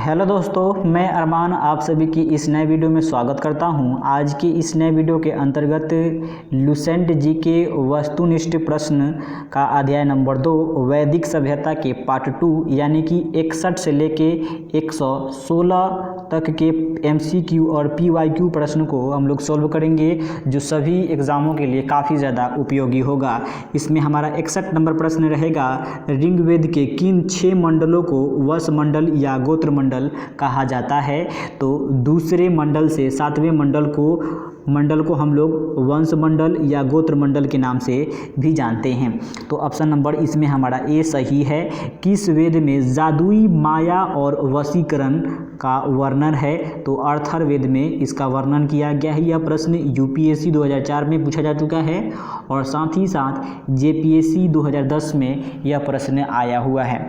Hello दोस्तों, मैं अरमान आप सभी की इस नए वीडियो में स्वागत करता हूं। आज की इस नए वीडियो के अंतर्गत लुसेंट जी के वस्तुनिष्ठ प्रश्न का अध्याय नंबर 2 वैदिक सभ्यता के पार्ट 2 यानी कि 61 से लेके 116 तक के MCQ और PYQ प्रश्न को हम लोग सॉल्व करेंगे, जो सभी एग्ज़ामों के लिए काफ़ी ज़्यादा उपयोगी होगा। इसमें हमारा 61 नंबर प्रश्न रहेगा, ऋग्वेद के किन 6 मंडलों को वश मंडल या गोत्र मंडल कहा जाता है। तो दूसरे मंडल से 7वें मंडल को हम लोग वंश मंडल या गोत्र मंडल के नाम से भी जानते हैं। तो ऑप्शन नंबर इसमें हमारा ए सही है। किस वेद में जादुई माया और वशीकरण का वर्णन है। तो अथर्ववेद में इसका वर्णन किया गया है। यह प्रश्न UPSC 2004 में पूछा जा चुका है और साथ ही साथ JPSC 2010 में यह प्रश्न आया हुआ है।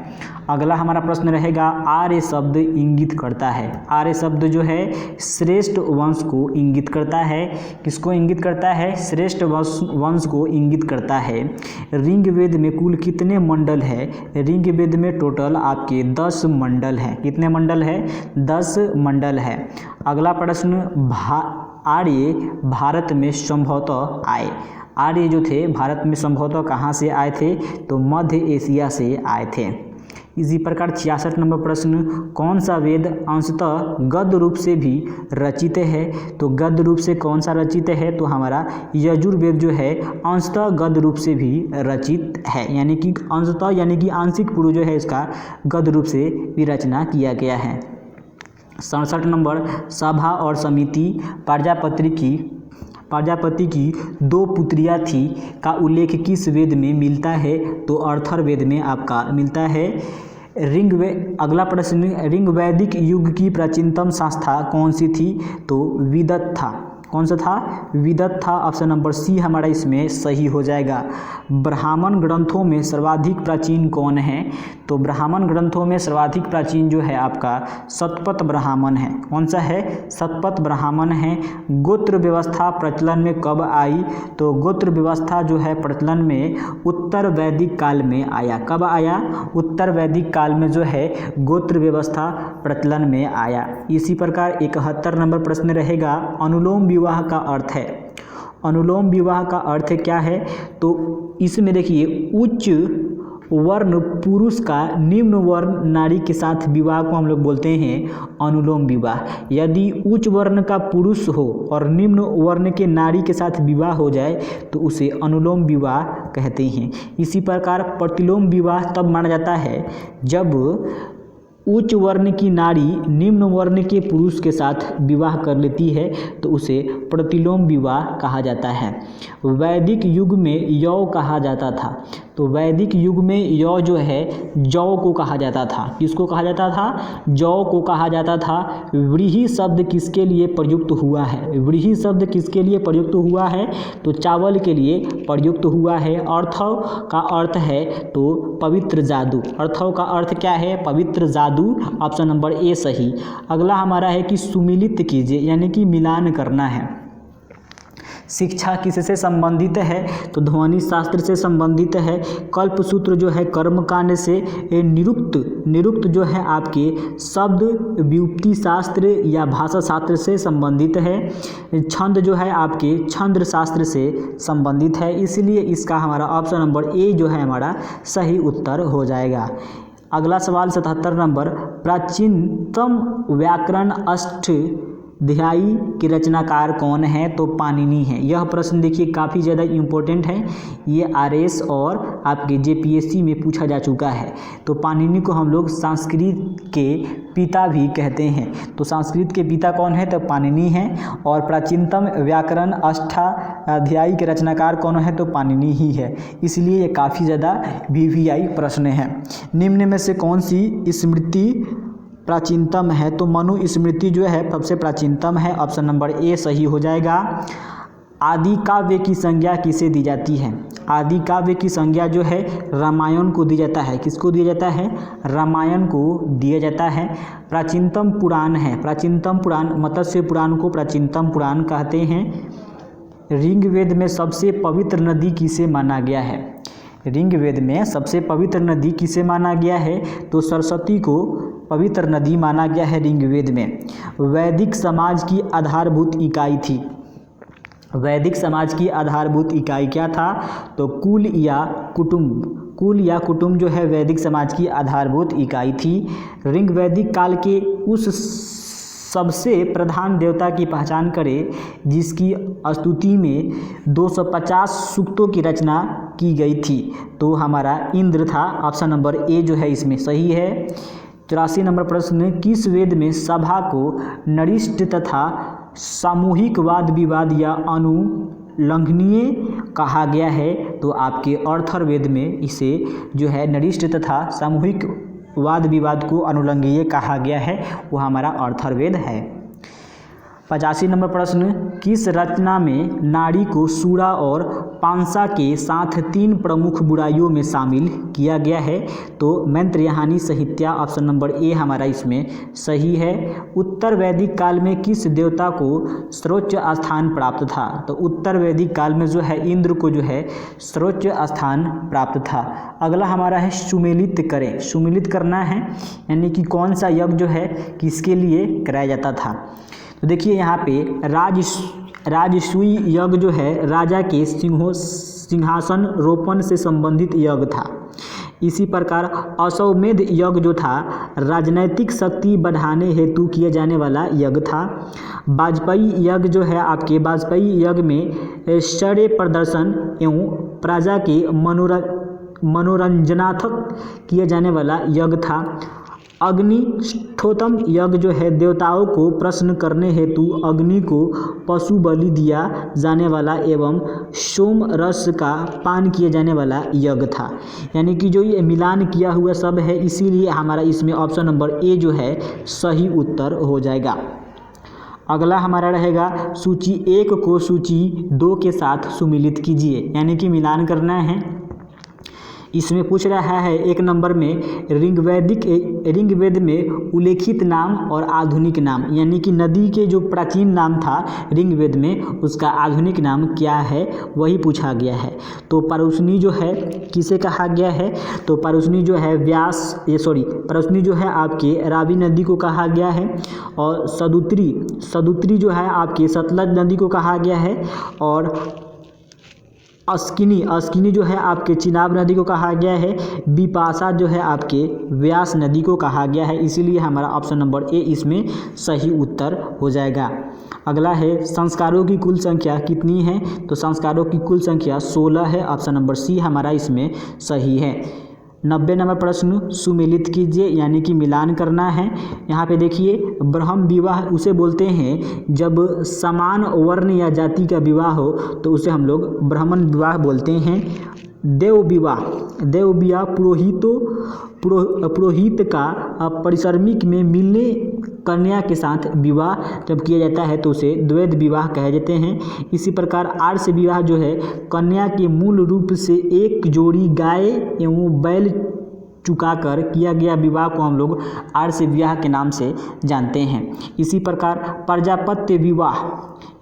अगला हमारा प्रश्न रहेगा, आर्य शब्द इंगित करता है। आर्य शब्द जो है श्रेष्ठ वंश को इंगित करता है। किसको इंगित करता है? श्रेष्ठ वंश को इंगित करता है। ऋग्वेद में कुल कितने मंडल है? ऋग्वेद में टोटल आपके 10 मंडल है। कितने मंडल है? 10 मंडल है। अगला प्रश्न, आर्य भारत में संभवतः आए। आर्य जो थे भारत में संभवतः कहाँ से आए थे? तो मध्य एशिया से आए थे। इसी प्रकार 66 नंबर प्रश्न, कौन सा वेद अंशतः गद्य रूप से भी रचित है? तो गद्य रूप से कौन सा रचित है? तो हमारा यजुर्वेद जो है अंशतः गद्य रूप से भी रचित है, यानी कि अंशतः यानी कि आंशिक पूर्व जो है इसका गद्य रूप से भी रचना किया गया है। 67 नंबर, सभा और समिति प्रजापति की 2 पुत्रियां थी का उल्लेख किस वेद में मिलता है? तो अथर्ववेद में आपका मिलता है। अगला प्रश्न, ऋग्वैदिक युग की प्राचीनतम संस्था कौन सी थी? तो विदत था। कौन सा था? विदत था। ऑप्शन नंबर सी हमारा इसमें सही हो जाएगा। ब्राह्मण ग्रंथों में सर्वाधिक प्राचीन कौन है? तो ब्राह्मण ग्रंथों में सर्वाधिक प्राचीन जो है आपका शतपथ ब्राह्मण है। कौन सा है? शतपथ ब्राह्मण है। गोत्र व्यवस्था प्रचलन में कब आई? तो गोत्र व्यवस्था जो है प्रचलन में उत्तर वैदिक काल में आया। कब आया? उत्तर वैदिक काल में जो है गोत्र व्यवस्था प्रचलन में आया। इसी प्रकार 71 नंबर प्रश्न रहेगा, अनुलोम विवाह का अर्थ है। अनुलोम विवाह का अर्थ क्या है? तो इसमें देखिए, उच्च वर्ण पुरुष का निम्न वर्ण नारी के साथ विवाह को हम लोग बोलते हैं अनुलोम विवाह। यदि उच्च वर्ण का पुरुष हो और निम्न वर्ण के नारी के साथ विवाह हो जाए तो उसे अनुलोम विवाह कहते हैं। इसी प्रकार प्रतिलोम विवाह तब माना जाता है जब उच्च वर्ण की नारी निम्न वर्ण के पुरुष के साथ विवाह कर लेती है तो उसे प्रतिलोम विवाह कहा जाता है। वैदिक युग में यौ कहा जाता था। तो वैदिक युग में यौ जो है जौ को कहा जाता था। किसको कहा जाता था? जौ को कहा जाता था। व्रीहि शब्द किसके लिए प्रयुक्त हुआ है? व्रीहि शब्द किसके लिए प्रयुक्त हुआ है? तो चावल के लिए प्रयुक्त हुआ है। अर्थव का अर्थ है तो पवित्र जादू। अर्थव का अर्थ क्या है? पवित्र जादू। ऑप्शन नंबर ए सही। अगला हमारा है कि सुमिलित कीजिए, यानी कि मिलान करना है। शिक्षा किससे संबंधित है? तो शास्त्र से संबंधित है। कल्पसूत्र जो है कर्मकांड से। निरुक्त जो है आपके शब्द व्युत्पत्ति शास्त्र या भाषा शास्त्र से संबंधित है। छंद जो है आपके छंद शास्त्र से संबंधित है। इसलिए इसका हमारा ऑप्शन नंबर ए जो है हमारा सही उत्तर हो जाएगा। अगला सवाल 77 नंबर, प्राचीनतम व्याकरण अष्टाध्यायी के रचनाकार कौन है? तो पाणिनि है। यह प्रश्न देखिए काफ़ी ज़्यादा इम्पोर्टेंट है। ये RS और आपके JPSC में पूछा जा चुका है। तो पाणिनि को हम लोग संस्कृत के पिता भी कहते हैं। तो संस्कृत के पिता कौन है? तो पाणिनि है। और प्राचीनतम व्याकरण अष्टाध्यायी के रचनाकार कौन है? तो पाणिनि ही है। इसलिए ये काफ़ी ज़्यादा VVI प्रश्न है। निम्न में से कौन सी स्मृति प्राचीनतम है? तो मनु स्मृति जो है सबसे प्राचीनतम है। ऑप्शन नंबर ए सही हो जाएगा। आदि काव्य की संज्ञा किसे दी जाती है? आदि काव्य की संज्ञा जो है रामायण को दी जाता है। किसको दिया जाता है? रामायण को दिया जाता है। प्राचीनतम पुराण है। प्राचीनतम पुराण मत्स्य पुराण को प्राचीनतम पुराण कहते हैं। ऋग्वेद में सबसे पवित्र नदी किसे माना गया है? ऋग्वेद में सबसे पवित्र नदी किसे माना गया है? तो सरस्वती को पवित्र नदी माना गया है ऋग्वेद में। वैदिक समाज की आधारभूत इकाई थी। वैदिक समाज की आधारभूत इकाई क्या था? तो कुल या कुटुंब। कुल या कुटुंब जो है वैदिक समाज की आधारभूत इकाई थी। ऋग्वैदिक काल के उस सबसे प्रधान देवता की पहचान करें जिसकी स्तुति में 250 सूक्तों की रचना की गई थी। तो हमारा इंद्र था। ऑप्शन नंबर ए जो है इसमें सही है। 84 नंबर प्रश्न, किस वेद में सभा को नरिष्ट तथा सामूहिक वाद विवाद या अनुलंघनीय कहा गया है? तो आपके अर्थर्वेद में इसे जो है नरिष्ट तथा सामूहिक वाद विवाद को अनुलंघनीय कहा गया है, वो हमारा अर्थर्वेद है। 85 नंबर प्रश्न, किस रचना में नारी को सूरा और पांसा के साथ 3 प्रमुख बुराइयों में शामिल किया गया है? तो मैत्रेयनी संहिता ऑप्शन नंबर ए हमारा इसमें सही है। उत्तर वैदिक काल में किस देवता को सर्वोच्च स्थान प्राप्त था? तो उत्तर वैदिक काल में जो है इंद्र को जो है सर्वोच्च स्थान प्राप्त था। अगला हमारा है सुमेलित करें। सुमेलित करना है यानी कि कौन सा यज्ञ जो है किसके लिए कराया जाता था? तो देखिए यहाँ पे राजसूय यज्ञ जो है राजा के सिंहासन रोपण से संबंधित यज्ञ था। इसी प्रकार अश्वमेध यज्ञ जो था राजनैतिक शक्ति बढ़ाने हेतु किया जाने वाला यज्ञ था। वाजपेयी यज्ञ जो है आपके वाजपेयी यज्ञ में शौर्य प्रदर्शन एवं प्रजा के मनोरंजनात्मक किया जाने वाला यज्ञ था। अग्निष्ठोतम यज्ञ जो है देवताओं को प्रसन्न करने हेतु अग्नि को पशु बलि दिया जाने वाला एवं सोम रस का पान किया जाने वाला यज्ञ था। यानी कि जो ये मिलान किया हुआ सब है, इसीलिए हमारा इसमें ऑप्शन नंबर ए जो है सही उत्तर हो जाएगा। अगला हमारा रहेगा सूची 1 को सूची 2 के साथ सुमिलित कीजिए, यानी कि मिलान करना है। इसमें पूछ रहा है 1 नंबर में ऋग्वेद में उल्लेखित नाम और आधुनिक नाम, यानी कि नदी के जो प्राचीन नाम था ऋग्वेद में उसका आधुनिक नाम क्या है वही पूछा गया है। तो परुशनी जो है किसे कहा गया है? तो परुशनी जो है परुशनी जो है आपके रावी नदी को कहा गया है। और सदुत्री जो है आपके सतलज नदी को कहा गया है। और अस्किनी जो है आपके चिनाब नदी को कहा गया है। बिपाशा जो है आपके व्यास नदी को कहा गया है। इसीलिए हमारा ऑप्शन नंबर ए इसमें सही उत्तर हो जाएगा। अगला है संस्कारों की कुल संख्या कितनी है? तो संस्कारों की कुल संख्या 16 है। ऑप्शन नंबर सी हमारा इसमें सही है। 90 नंबर प्रश्न सुमेलित कीजिए, यानी कि मिलान करना है। यहाँ पे देखिए ब्रह्म विवाह उसे बोलते हैं जब समान वर्ण या जाति का विवाह हो तो उसे हम लोग ब्राह्मण विवाह बोलते हैं। देव विवाह पुरोहित का परिश्रमिक में मिलने कन्या के साथ विवाह जब किया जाता है तो उसे द्वैध विवाह कहे जाते हैं। इसी प्रकार आर्ष विवाह जो है कन्या के मूल रूप से एक जोड़ी गाय एवं बैल चुकाकर किया गया विवाह को हम लोग आर्ष विवाह के नाम से जानते हैं। इसी प्रकार प्रजापत्य विवाह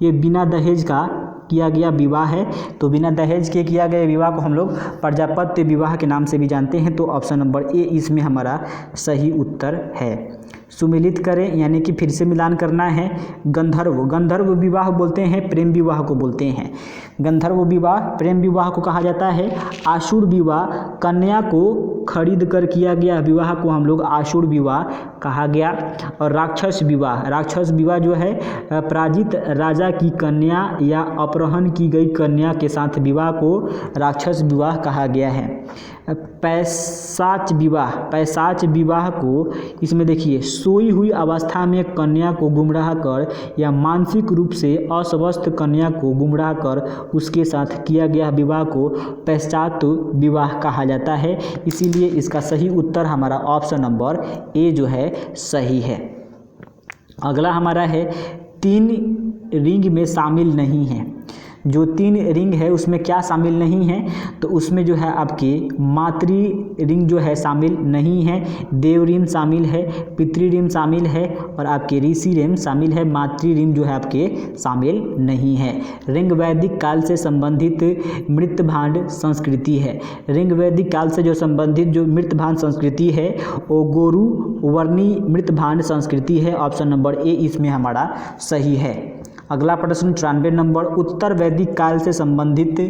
ये बिना दहेज का किया गया विवाह है। तो बिना दहेज के किया गया विवाह को हम लोग प्रजापत्य विवाह के नाम से भी जानते हैं। तो ऑप्शन नंबर ए इसमें हमारा सही उत्तर है। सुमिलित करें, यानी कि फिर से मिलान करना है। गंधर्व विवाह बोलते हैं, प्रेम विवाह को बोलते हैं। गंधर्व विवाह प्रेम विवाह को कहा जाता है। आशुर विवाह कन्या को खरीद कर किया गया विवाह को हम लोग आशुर विवाह कहा गया। और राक्षस विवाह जो है पराजित राजा की कन्या या अपहरण की गई कन्या के साथ विवाह को राक्षस विवाह कहा गया है। पैशाच विवाह को इसमें देखिए सोई हुई अवस्था में कन्या को गुमराह कर या मानसिक रूप से अस्वस्थ कन्या को गुमराह कर उसके साथ किया गया विवाह को पैशाच विवाह कहा जाता है। इसीलिए इसका सही उत्तर हमारा ऑप्शन नंबर ए जो है सही है। अगला हमारा है 3 रिंग में शामिल नहीं है। जो 3 रिंग है उसमें क्या शामिल नहीं है, तो उसमें जो है आपके मातृ रिंग जो है शामिल नहीं है, देव रिंग शामिल है, पितृ रिंग शामिल है और आपके ऋषि रिंग शामिल है, मातृ रिंग जो है आपके शामिल नहीं है। रिंग वैदिक काल से संबंधित मृत भांड संस्कृति है। रिंग वैदिक काल से जो संबंधित जो मृत भांड संस्कृति है वो गोरु वर्णी मृत भांड संस्कृति है। ऑप्शन नंबर ए इसमें हमारा सही है। अगला प्रश्न 93 नंबर, उत्तर वैदिक काल से संबंधित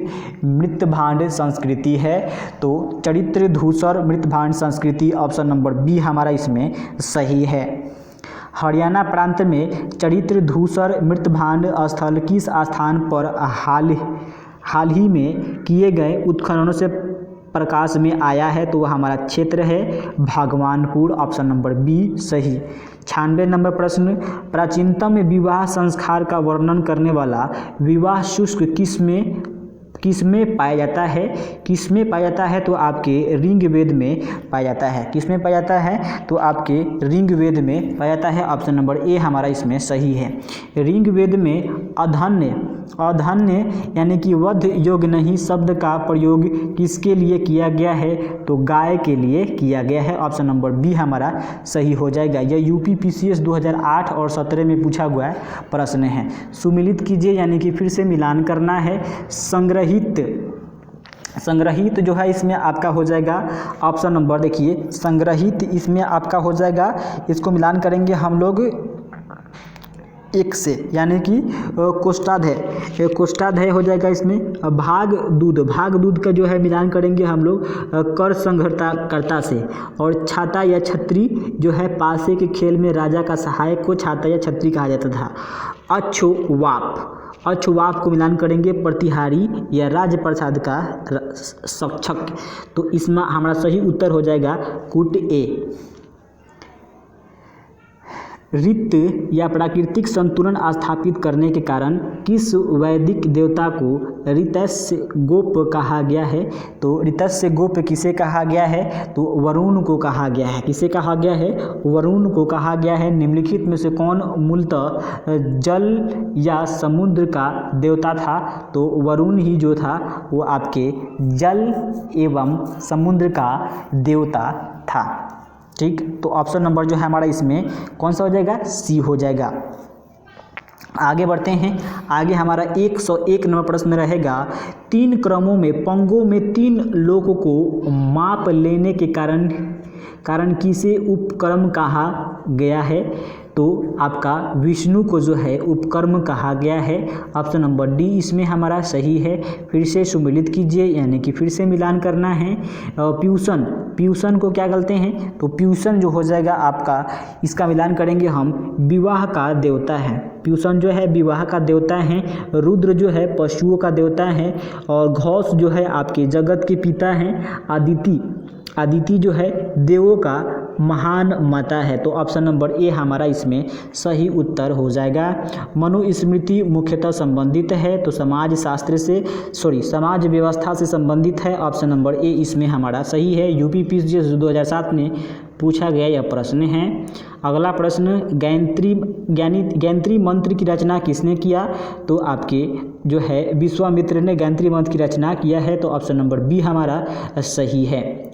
मृत भांड संस्कृति है, तो चरित्र धूसर मृत भांड संस्कृति ऑप्शन नंबर बी हमारा इसमें सही है। हरियाणा प्रांत में चरित्र धूसर मृत भांड स्थल किस स्थान पर हाल ही में किए गए उत्खननों से प्रकाश में आया है, तो वह हमारा क्षेत्र है भगवानपुर। ऑप्शन नंबर बी सही। 96 नंबर प्रश्न, प्राचीनतम विवाह संस्कार का वर्णन करने वाला विवाह शुल्क किसमें पाया जाता है? किसमें पाया जाता है? तो आपके ऋग्वेद में पाया जाता है। किसमें पाया जाता है? तो आपके ऋग्वेद में पाया जाता है। ऑप्शन नंबर ए हमारा इसमें सही है। ऋग्वेद में अधन्य यानी कि वध योग्य नहीं शब्द का प्रयोग किसके लिए किया गया है? तो गाय के लिए किया गया है। ऑप्शन नंबर बी हमारा सही हो जाएगा। यह यूपी पीसीएस 2008 और 17 में पूछा हुआ प्रश्न है। सुमिलित कीजिए यानी कि फिर से मिलान करना है। संग्रहित जो है इसमें आपका हो जाएगा ऑप्शन नंबर, देखिए संग्रहित इसमें आपका हो जाएगा, इसको मिलान करेंगे हम लोग एक से, यानी कि कोष्ठाध्याय हो जाएगा इसमें। भाग दूध का जो है मिलान करेंगे हम लोग कर संघर्ता से। और छाता या छत्री जो है पासे के खेल में राजा का सहायक को छाता या छत्री कहा जाता था। अक्षवाप को मिलान करेंगे प्रतिहारी या राजप्रसाद का सक्षक, तो इसमें हमारा सही उत्तर हो जाएगा कूट ए। ऋत या प्राकृतिक संतुलन स्थापित करने के कारण किस वैदिक देवता को ऋतस्य गोप कहा गया है? तो ऋतस्य गोप किसे कहा गया है? तो वरुण को कहा गया है। किसे कहा गया है? वरुण को कहा गया है। निम्नलिखित में से कौन मूलतः जल या समुद्र का देवता था? तो वरुण ही जो था वो आपके जल एवं समुद्र का देवता था। ठीक, तो ऑप्शन नंबर जो है हमारा इसमें कौन सा हो जाएगा? सी हो जाएगा। आगे बढ़ते हैं। आगे हमारा 101 नंबर प्रश्न रहेगा, 3 क्रमों में पंगों में 3 लोगों को माप लेने के कारण किसे उपक्रम कहा गया है? तो आपका विष्णु को जो है उपकर्म कहा गया है। ऑप्शन नंबर डी इसमें हमारा सही है। फिर से सुमिलित कीजिए यानी कि फिर से मिलान करना है। प्यूसन को क्या कहते हैं? तो प्यूसन जो हो जाएगा आपका, इसका मिलान करेंगे हम, विवाह का देवता है। प्यूसन जो है विवाह का देवता है। रुद्र जो है पशुओं का देवता है। और घोष जो है आपके जगत के पिता हैं। आदिति जो है देवों का महान माता है। तो ऑप्शन नंबर ए हमारा इसमें सही उत्तर हो जाएगा। मनुस्मृति मुख्यतः संबंधित है, तो समाज व्यवस्था से संबंधित है। ऑप्शन नंबर ए इसमें हमारा सही है। यूपी पीसीएस 2007 में पूछा गया यह प्रश्न है। अगला प्रश्न, गायत्री मंत्र की रचना किसने किया? तो आपके जो है विश्वामित्र ने गायत्री मंत्र की रचना किया है। तो ऑप्शन नंबर बी हमारा सही है।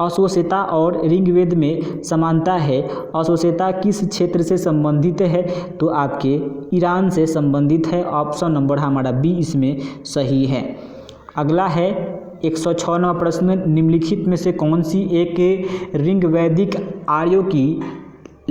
अश्वसेता और ऋग्वेद में समानता है। अश्वसेता किस क्षेत्र से संबंधित है? तो आपके ईरान से संबंधित है। ऑप्शन नंबर हमारा बी इसमें सही है। अगला है 106वां प्रश्न, निम्नलिखित में से कौन सी एक ऋग्वैदिक आर्यों की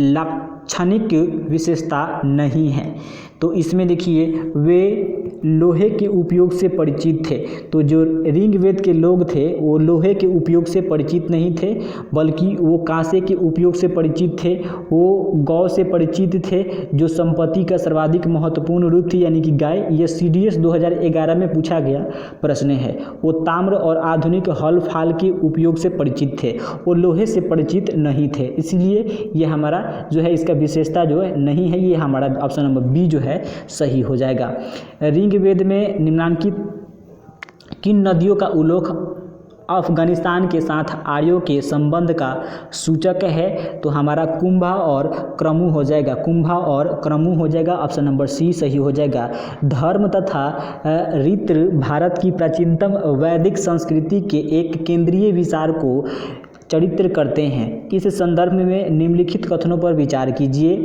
लाक्षणिक विशेषता नहीं है? तो इसमें देखिए वे लोहे के उपयोग से परिचित थे। तो जो ऋग्वेद के लोग थे वो लोहे के उपयोग से परिचित नहीं थे, बल्कि वो कांसे के उपयोग से परिचित थे। वो गौ से परिचित थे, जो संपत्ति का सर्वाधिक महत्वपूर्ण रूप थी, यानी कि गाय। ये सीडीएस 2011 में पूछा गया प्रश्न है। वो ताम्र और आधुनिक हल फाल के उपयोग से परिचित थे, वो लोहे से परिचित नहीं थे। इसलिए ये हमारा जो है इसका विशेषता जो है नहीं है। ये हमारा ऑप्शन नंबर बी जो है सही हो जाएगा। ऋग्वेद में निम्नलिखित किन नदियों का अफगानिस्तान के साथ आर्यों के संबंध का सूचक है, तो हमारा कुंभा और क्रमु हो जाएगा, कुंभा और क्रमु हो जाएगा, ऑप्शन नंबर सी सही हो जाएगा। धर्म तथा रीति भारत की प्राचीनतम वैदिक संस्कृति के एक केंद्रीय विचार को चरित्र करते हैं। इस संदर्भ में निम्नलिखित कथनों पर विचार कीजिए।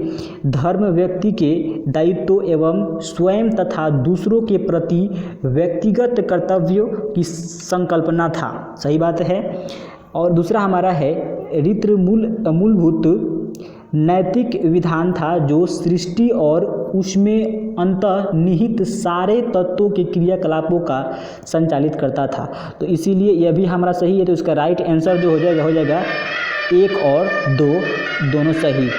धर्म व्यक्ति के दायित्व एवं स्वयं तथा दूसरों के प्रति व्यक्तिगत कर्तव्यों की संकल्पना था, सही बात है। और दूसरा हमारा है रीति मूलभूत नैतिक विधान था जो सृष्टि और उसमें अंतर्निहित सारे तत्वों के क्रियाकलापों का संचालित करता था। तो इसीलिए यह भी हमारा सही है, तो इसका राइट आंसर जो हो जाएगा 1 और 2 दोनों सही।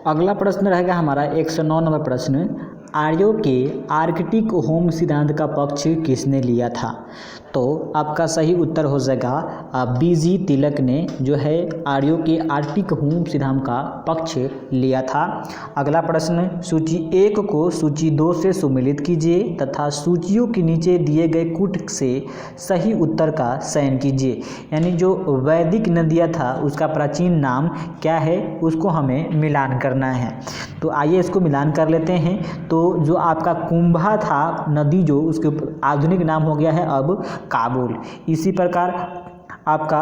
अगला प्रश्न रहेगा हमारा 109 नंबर प्रश्न, आर्यों के आर्कटिक होम सिद्धांत का पक्ष किसने लिया था? तो आपका सही उत्तर हो जाएगा बीजी तिलक ने जो है आर्यों के आर्कटिक होम सिद्धांत का पक्ष लिया था। अगला प्रश्न, सूची 1 को सूची 2 से सुमेलित कीजिए तथा सूचियों के नीचे दिए गए कूट से सही उत्तर का चयन कीजिए। यानी जो वैदिक नदियाँ था उसका प्राचीन नाम क्या है उसको हमें मिलान करना है। तो आइए इसको मिलान कर लेते हैं। तो जो आपका कुंभा था नदी जो उसके आधुनिक नाम हो गया है अब काबुल। इसी प्रकार आपका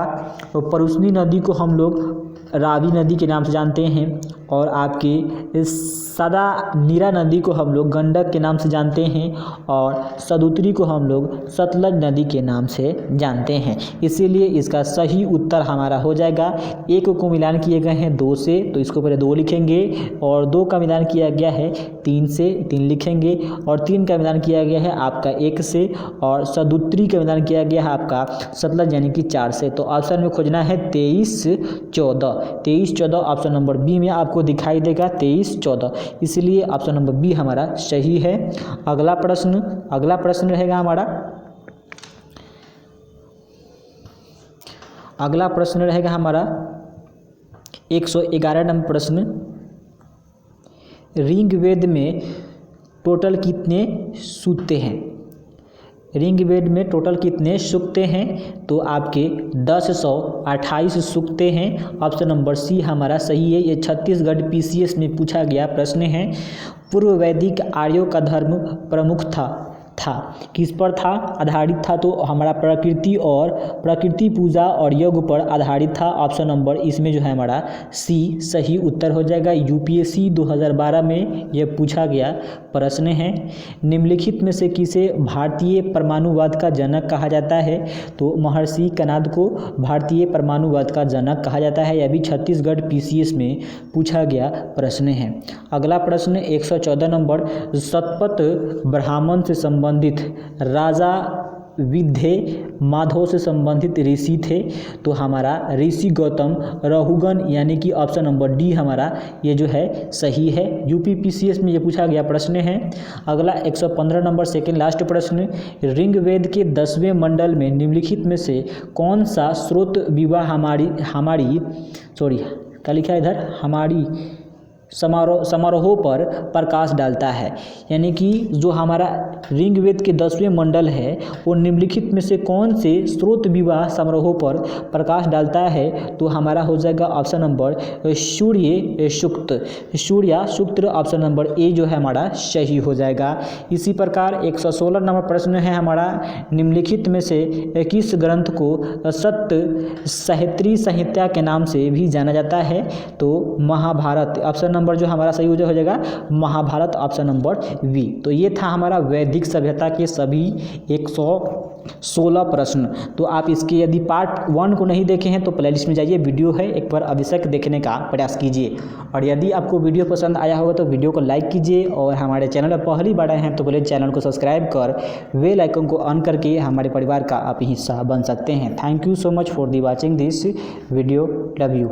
परुस्नी नदी को हम लोग रावी नदी के नाम से जानते हैं और आपकी सदा नीरा नदी को हम लोग गंडक के नाम से जानते हैं और सदुत्री को हम लोग सतलज नदी के नाम से जानते हैं। इसीलिए इसका सही उत्तर हमारा हो जाएगा 1 को मिलान किए गए हैं 2 से, तो इसको पहले 2 लिखेंगे और 2 का मिलान किया गया है 3 से, 3 लिखेंगे और 3 का मिलान किया गया है आपका 1 से और सदुत्री का मिलान किया गया है आपका सतलज यानी कि 4 से। तो ऑप्शन में खोजना है 23-14 ऑप्शन नंबर बी में आपको दिखाई देगा 23-14, इसलिए ऑप्शन नंबर बी हमारा सही है। अगला प्रश्न रहेगा हमारा, अगला प्रश्न रहेगा हमारा 111 नंबर प्रश्न, ऋग्वेद में टोटल कितने सूक्ते हैं? ऋग्वेद में टोटल कितने सूक्ते हैं? तो आपके 1028 सूक्ते हैं। ऑप्शन नंबर सी हमारा सही है। ये छत्तीसगढ़ PCS में पूछा गया प्रश्न है। पूर्व वैदिक आर्यों का धर्म प्रमुख था किस पर था आधारित था? तो हमारा प्रकृति पूजा और योग पर आधारित था। ऑप्शन नंबर इसमें जो है हमारा सी सही उत्तर हो जाएगा। UPSC 2012 में यह पूछा गया प्रश्न है। निम्नलिखित में से किसे भारतीय परमाणुवाद का जनक कहा जाता है? तो महर्षि कणाद को भारतीय परमाणुवाद का जनक कहा जाता है। यह भी छत्तीसगढ़ PCS में पूछा गया प्रश्न है। अगला प्रश्न 114 नंबर, शतपथ ब्राह्मण से संबंधित राजा विद्धे माधव से संबंधित ऋषि थे। तो हमारा ऋषि गौतम रहुगण यानी कि ऑप्शन नंबर डी हमारा ये जो है सही है। UP PCS में ये पूछा गया प्रश्न है। अगला 115 नंबर सेकेंड लास्ट प्रश्न, ऋग्वेद के 10वें मंडल में निम्नलिखित में से कौन सा स्रोत विवाह हमारी समारोहों पर प्रकाश डालता है? यानी कि जो हमारा ऋग्वेद के 10वें मंडल है वो निम्नलिखित में से कौन से स्रोत विवाह समारोहों पर प्रकाश डालता है? तो हमारा हो जाएगा option number Surya Sukta option number A जो है हमारा सही हो जाएगा। इसी प्रकार 116 नंबर प्रश्न है हमारा, निम्नलिखित में से किस ग्रंथ को सत्य साहित्री संहिता के नाम से भी जाना जाता है? तो महाभारत ऑप्शन नंबर जो हमारा सही हो जाएगा महाभारत ऑप्शन नंबर बी। तो ये था हमारा वैदिक सभ्यता के सभी 116 प्रश्न। तो आप इसके यदि पार्ट 1 को नहीं देखे हैं तो प्लेलिस्ट में जाइए, वीडियो है, एक बार अवश्य देखने का प्रयास कीजिए। और यदि आपको वीडियो पसंद आया होगा तो वीडियो को लाइक कीजिए और हमारे चैनल पर पहली बार आए हैं तो प्लीज़ चैनल को सब्सक्राइब कर बेल आइकन को ऑन करके हमारे परिवार का आप हिस्सा बन सकते हैं। Thank you so much for the watching this video. Love you.